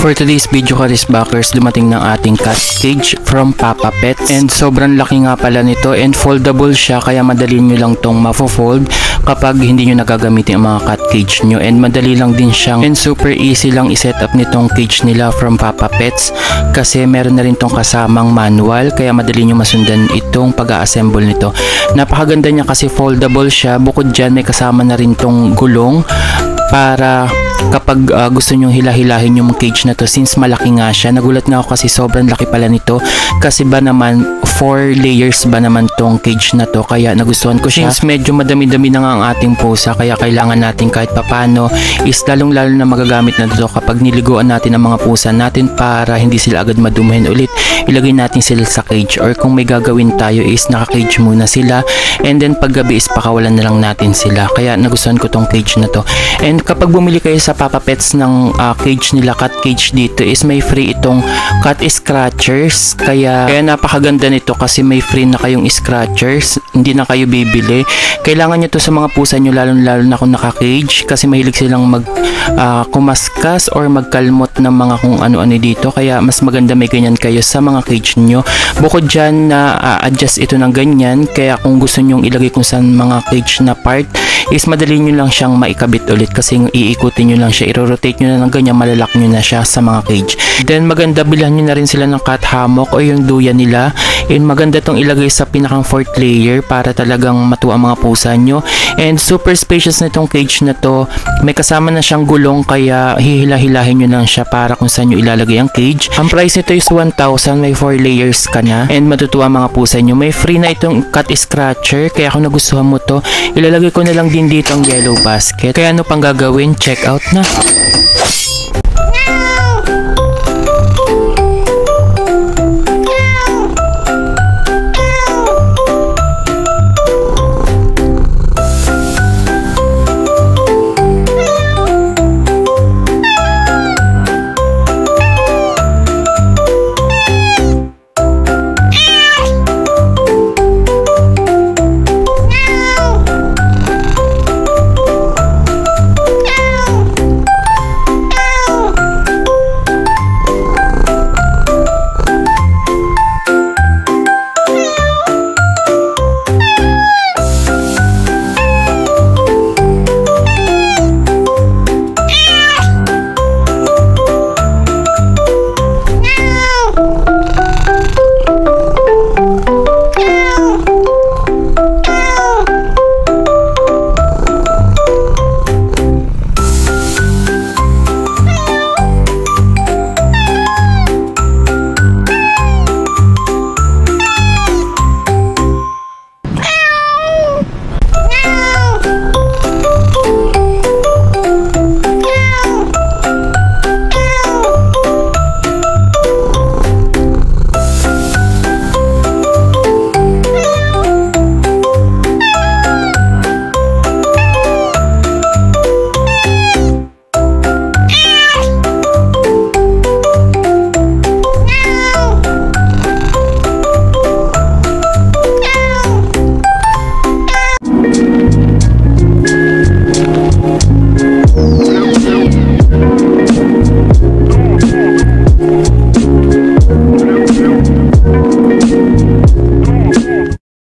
For today's video, Karisbackers, dumating ng ating cat cage from Papa Pets, and sobrang laki nga pala nito, and foldable siya kaya madali nyo lang tong mafo-fold kapag hindi nyo nagagamitin ang mga cat cage nyo, and madali lang din siyang and super easy lang i-set up nitong cage nila from Papa Pets kasi meron na rin tong kasamang manual kaya madali nyo masundan itong pag-a-assemble nito. Napakaganda niya kasi foldable siya, bukod dyan may kasama na rin tong gulong para kapag gusto nyong hilahilahin yung cage na to, since malaki nga siya. Nagulat nga ako kasi sobrang laki pala nito, kasi ba naman 4 layers ba naman tong cage na to, kaya nagustuhan ko siya. Since medyo madami-dami na nga ang ating pusa, kaya kailangan natin kahit papano is lalong-lalo na magagamit na to kapag niliguan natin ang mga pusa natin para hindi sila agad madumihin ulit. Ilagay natin sila sa cage, or kung may gagawin tayo is naka-cage muna sila, and then pag gabi is pakawalan na lang natin sila. Kaya nagustuhan ko tong cage na to. And kapag bumili kayo sa Papa Pets ng cage nila, cat cage dito, is may free itong cat scratchers, kaya napakaganda nito kasi may free na kayong scratchers, hindi na kayo bibili. Kailangan nyo to sa mga pusa nyo, lalo na kung naka-cage, kasi mahilig silang kumaskas or magkalmot ng mga kung ano-ano dito, kaya mas maganda may ganyan kayo sa mga cage nyo. Bukod dyan na adjust ito ng ganyan, kaya kung gusto nyong ilagay kung saan mga cage na part is madali nyo lang siyang maikabit ulit, kasi iikutin nyo lang siya, i-rotate nyo na ng ganyan, malalak nyo na siya sa mga cage. Then maganda, bilhan nyo na rin sila ng cat hammock o yung duya nila, and maganda tong ilagay sa pinakang 4th layer para talagang matuwa ang mga pusa nyo. And super spacious na itong cage na to, may kasama na siyang gulong kaya hihila-hilahin nyo lang siya para kung saan nyo ilalagay ang cage. Ang price nito is 1,000, may 4 layers ka na, and matutuwa mga pusa nyo. May free na itong cat scratcher, kaya kung nagustuhan mo to, ilalagay ko na lang din dito ang yellow basket. Kaya ano pang gagawin, check out na.